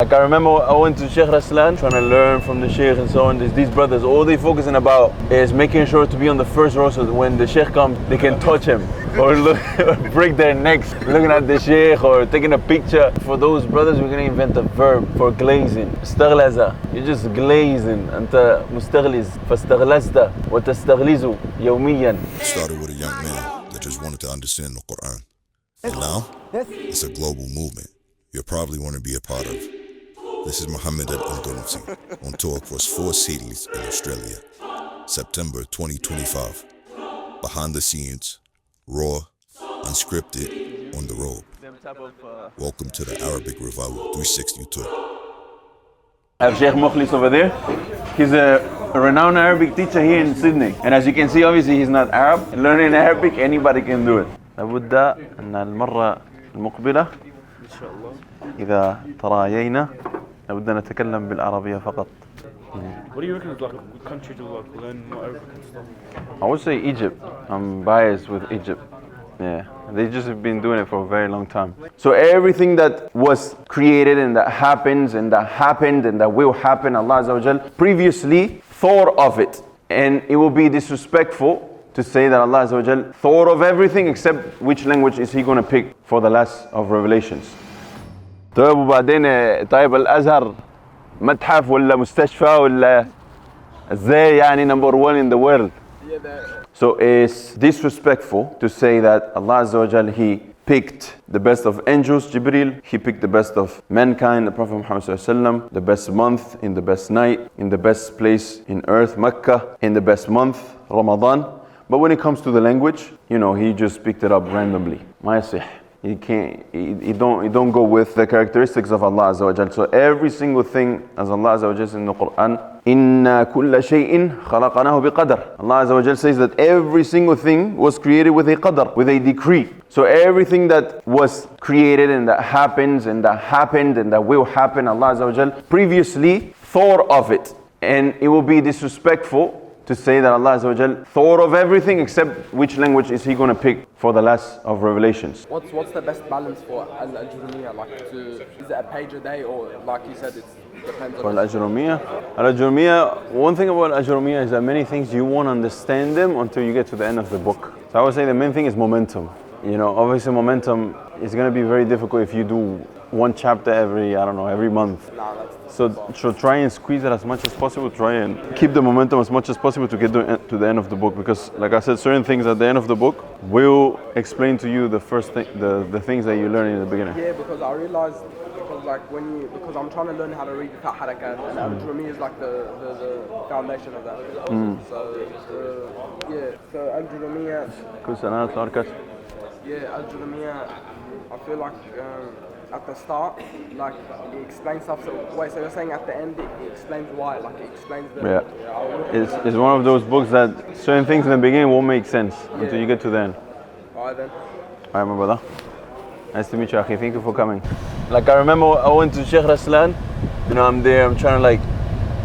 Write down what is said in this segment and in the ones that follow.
Like I remember I went to Sheikh Raslan trying to learn from the Sheikh and so on. These brothers, all they focusing about is making sure to be on the first row so that when the Sheikh comes, they can touch him or look, or break their necks looking at the Sheikh or taking a picture. For those brothers, we're going to invent a verb for glazing. استغلز. You're just glazing. أنت مستغلز. فاستغلزت وتستغلز يوميا. It started with a young man that just wanted to understand the Quran. And now, it's a global movement you'll probably want to be a part of. This is Muhammad Al-Eloquence on tour across 4 cities in Australia. September 2025. Behind the scenes, raw, unscripted, on the road. Welcome to the Arabic Revival 360 tour. I have Sheikh Mukhlis over there. He's a renowned Arabic teacher here in Sydney. And as you can see, obviously he's not Arab. Learning Arabic, anybody can do it. لابد أن المرة المقبلة إذا ترايينا لابد أن نتكلم بالعربية فقط. What do you reckon is like a country to like learn more Arabic and stuff? I would say Egypt. I'm biased with Egypt. Yeah, they just have been doing it for a very long time. So everything that was created and that happens and that happened and that will happen, Allah Azza wa Jal previously thought of it. And it will be disrespectful to say that Allah Azza wa Jal thought of everything except which language is He going to pick for the last of revelations. طيب وبعدين طيب الأزهر متحف ولا مستشفى ولا ازاي يعني number 1 in the world. So it's disrespectful to say that Allah Azza wa Jal, He picked the best of angels, Jibreel, He picked the best of mankind, the Prophet Muhammad ﷺ, the best month in the best night, in the best place in earth, Mecca, in the best month, Ramadan. But when it comes to the language, He just picked it up randomly. ما يصح. You can't, you don't go with the characteristics of Allah Azza wa Jal. So every single thing, as Allah Azza wa Jal says in the Quran, إِنَّا كُلَّ شَيْءٍ خَلَقَنَاهُ بِقَدَرٍ. Allah Azza wa Jal says that every single thing was created with a qadar, with a decree. So everything that was created and that happens and that happened and that will happen, Allah Azza wa Jal previously thought of it. And it will be disrespectful to say that Allah Azza wa Jal thought of everything except which language is He going to pick for the last of revelations. What's the best balance for Al-Ajurumiyya? Is it a page a day or like you said, it depends on... For Al-Ajurumiyya, one thing about Al-Ajurumiyya is that many things you won't understand them until you get to the end of the book. So I would say the main thing is momentum. Obviously momentum is going to be very difficult if you do one chapter every month. So try and squeeze it as much as possible. Try and keep the momentum as much as possible to get to the end of the book. Because, like I said, certain things at the end of the book will explain to you the first thing, the things that you learn in the beginning. Yeah, because I realized because I'm trying to learn how to read the Haraka, and Al-Jurumiyya is like the foundation of that. So Al-Jurumiyya. Yeah, Al-Jurumiyya. I feel like. At the start, like it explains stuff. So you're saying at the end it explains why, like it explains the... It's one of those books that certain things in the beginning won't make sense until you get to the end. Alright then. Alright my brother. Nice to meet you, Akhi. Thank you for coming. Like I remember I went to Sheikh Raslan. I'm there, I'm trying to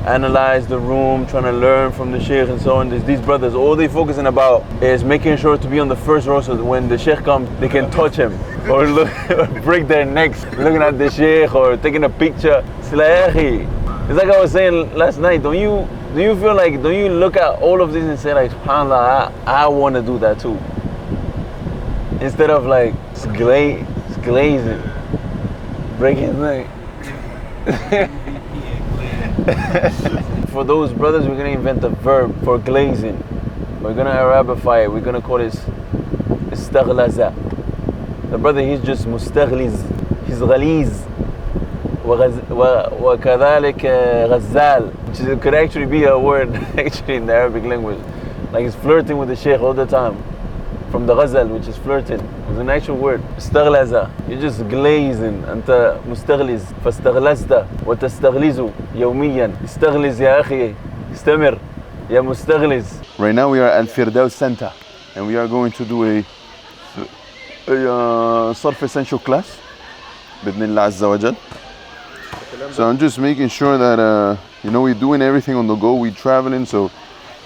analyze the room, trying to learn from the Sheikh and so on. These brothers, all they focusing about is making sure to be on the first row so that when the Sheikh comes, they can touch him or look, or break their necks looking at the Sheikh or taking a picture. It's like I was saying last night, don't you look at all of this and say like, SubhanAllah, I want to do that too? Instead of glazing, breaking his neck. For those brothers, we're going to invent a verb for glazing. We're going to Arabify it. We're going to call it istaghlaza. The brother, he's just mustaghliz. He's ghaliz. وكذلك غزال, which could actually be a word actually in the Arabic language. Like he's flirting with the Sheikh all the time. From the ghazal, which is flirting. It's an actual word. استغلظ. You're just glazing. أنت مستغلظ. فاستغلظت وتستغلظ يوميا. استغلظ يا أخي. استمر يا مستغلظ. Right now we are at Firdaus Center and we are going to do a صرف essential class بإذن الله عز وجل. So I'm just making sure that we're doing everything on the go. We're traveling, so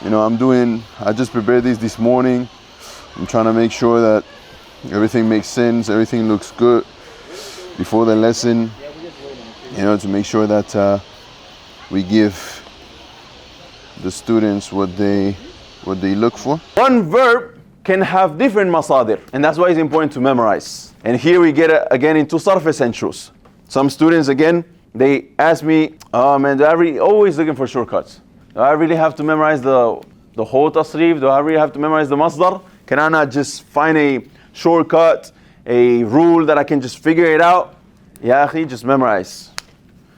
I just prepared this morning. I'm trying to make sure that everything makes sense, everything looks good before the lesson. to make sure that we give the students what they look for. One verb can have different masadir, and that's why it's important to memorize. And here we get again into sarf essentials. Some students, again, they ask me, oh man, always looking for shortcuts. Do I really have to memorize the whole tasrif? Do I really have to memorize the masdar? Can I not just find a shortcut, a rule that I can just figure it out? Ya akhi, just memorize.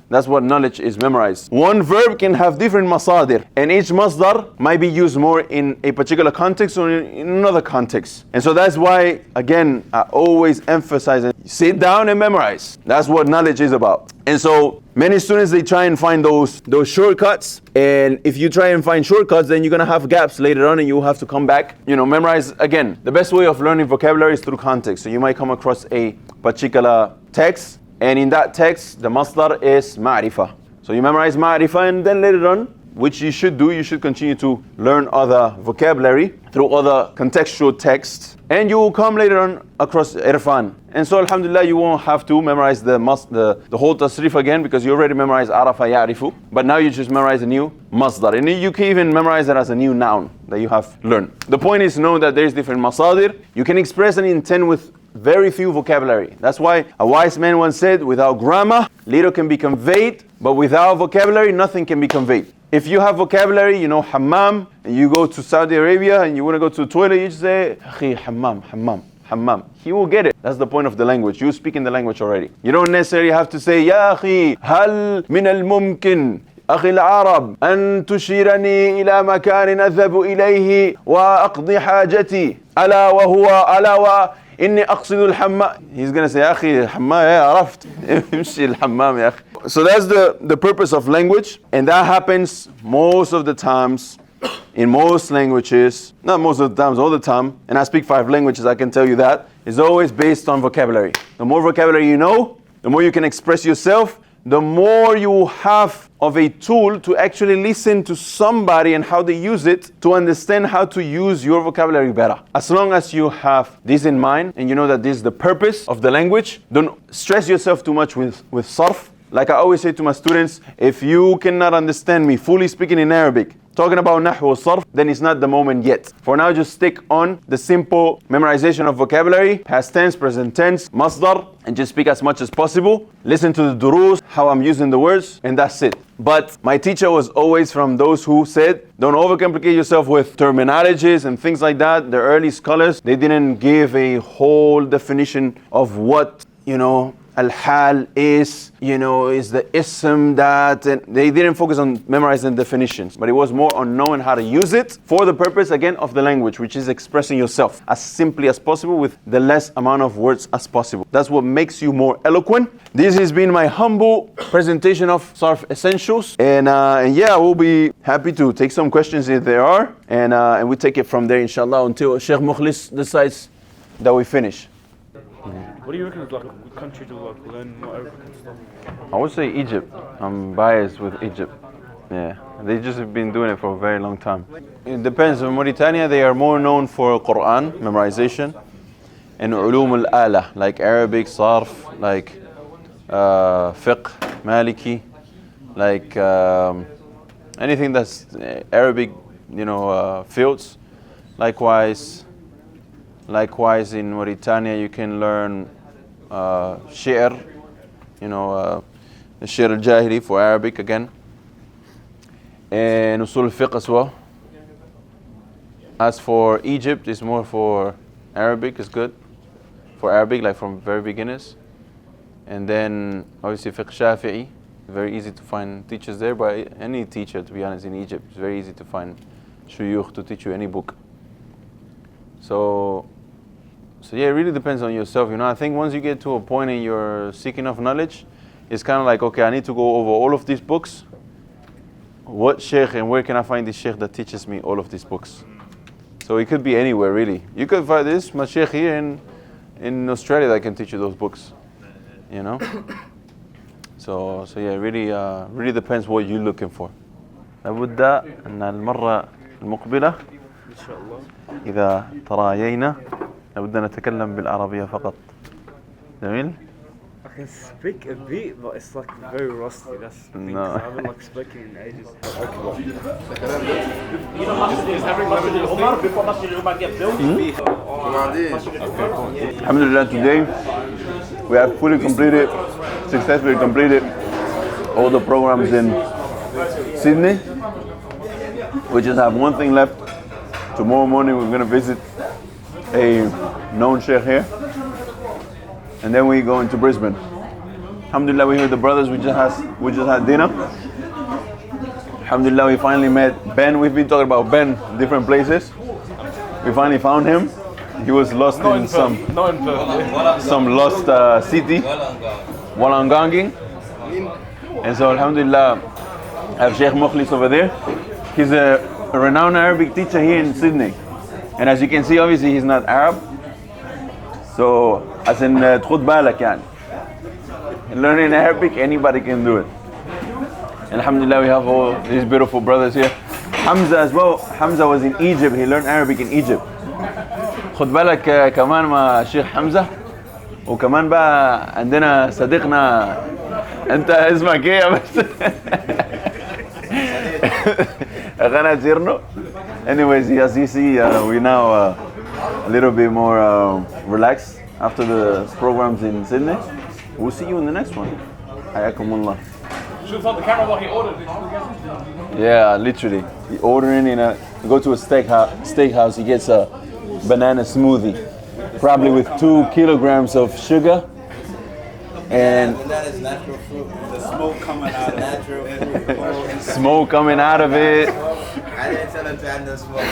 That's what knowledge is, memorized. One verb can have different masadir, and each masdar might be used more in a particular context or in another context. And so that's why, again, I always emphasize it. Sit down and memorize. That's what knowledge is about. And so many students, they try and find those shortcuts. And if you try and find shortcuts, then you're gonna have gaps later on and you will have to come back. Memorize again. The best way of learning vocabulary is through context. So you might come across a particular text, and in that text, the masdar is ma'rifah. So you memorize ma'rifah, and then later on, which you should do, you should continue to learn other vocabulary through other contextual texts. And you will come later on across irfan. And so alhamdulillah, you won't have to memorize the whole tasrif again, because you already memorized arafa ya'rifu. But now you just memorize a new masdar. And you can even memorize it as a new noun that you have learned. The point is to know that there's different masadir. You can express an intent with very few vocabulary. That's why a wise man once said, without grammar, little can be conveyed, but without vocabulary, nothing can be conveyed. If you have vocabulary, hammam, and you go to Saudi Arabia and you want to go to the toilet, you just say, akhi, hammam, hammam, hammam. He will get it. That's the point of the language. You speak in the language already. You don't necessarily have to say, ya akhi, hal min al-mumkin أخي العرب أن تشيرني إلى مكان أذهب إليه وأقضي حاجتي ألا إني أقصد الحمام. He's gonna say أخي الحمام يا عرفت امشي الحمام يا أخي. So that's the purpose of language, and that happens most of the times in most languages, not most of the times, all the time. And I speak 5 languages, I can tell you that. It's always based on vocabulary. The more vocabulary you know, the more you can express yourself, the more you have of a tool to actually listen to somebody and how they use it to understand how to use your vocabulary better. As long as you have this in mind and you know that this is the purpose of the language, don't stress yourself too much with sarf. Like I always say to my students, if you cannot understand me fully speaking in Arabic, talking about nahw or sarf, then it's not the moment yet. For now, just stick on the simple memorization of vocabulary, past tense, present tense, masdar, and just speak as much as possible. Listen to the durus, how I'm using the words, and that's it. But my teacher was always from those who said, don't overcomplicate yourself with terminologies and things like that. The early scholars, they didn't give a whole definition of what, al-hal is the ism that, and they didn't focus on memorizing definitions, but it was more on knowing how to use it for the purpose, again, of the language, which is expressing yourself as simply as possible with the less amount of words as possible. That's what makes you more eloquent. This has been my humble presentation of Sarf Essentials, and yeah, we'll be happy to take some questions if there are, and we take it from there, inshallah, until Sheikh Mukhlis decides that we finish. What do you reckon is like a country to learn more Arabic stuff? I would say Egypt. I'm biased with Egypt. Yeah, they just have been doing it for a very long time. It depends. In Mauritania, they are more known for Quran memorization and ulum al-ala, like Arabic, sarf, like fiqh, maliki, like anything that's Arabic, fields. Likewise, in Mauritania, you can learn shi'r, the shi'r al-jahili for Arabic again, and usul al-fiqh as well. As for Egypt, it's more for Arabic, it's good for Arabic, like from very beginners. And then obviously fiqh Shafi'i, very easy to find teachers there, but any teacher, to be honest, in Egypt, it's very easy to find shuyukh to teach you any book. So yeah, it really depends on yourself. I think once you get to a point in your seeking of knowledge, it's kind of like, okay, I need to go over all of these books. What sheikh and where can I find this sheikh that teaches me all of these books? So it could be anywhere, really. You could find this, my sheikh here in Australia that can teach you those books. So yeah, it really depends what you're looking for. لابد أن المرة المقبلة إن شاء الله إذا ترايينا لابد أن نتكلم بالعربية فقط. جميل؟ I can speak a bit, but it's like very rusty. That's the thing. No. 'Cause I haven't like spoken in ages. Alhamdulillah, today we have successfully completed all the programs in Sydney. We just have one thing left. Tomorrow morning we're going to visit a known sheikh here. And then we go into Brisbane. Alhamdulillah, we heard the brothers, we just had dinner. Alhamdulillah, we finally met Ben. We've been talking about Ben in different places. We finally found him. He was lost in some lost city, Wollongong. And so Alhamdulillah, I have Sheikh Mukhlis over there. He's a renowned Arabic teacher here in Sydney. And as you can see, obviously he's not Arab. So, as in تخد بالك يعني. Learning Arabic, anybody can do it. And Alhamdulillah, we have all these beautiful brothers here. Hamza as well. Hamza was in Egypt. He learned Arabic in Egypt. خد بالك كمان مع الشيخ حمزة. وكمان بقى عندنا صديقنا انت اسمك ايه يا بس؟ أغنى زيرنو. Anyways, as you see, we now a little bit more relaxed after the programs in Sydney. We'll see you in the next one. Hayakumullah. Should have the camera while he ordered it. Yeah, literally. He ordering you go to a steakhouse, he gets a banana smoothie, probably with 2 kilograms of sugar. And that is natural fruit. The smoke coming out, natural fruit. Smoke coming out of it. I didn't tell him to add no smoke.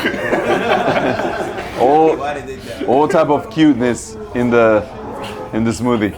Why did they do that? All type of cuteness in the smoothie.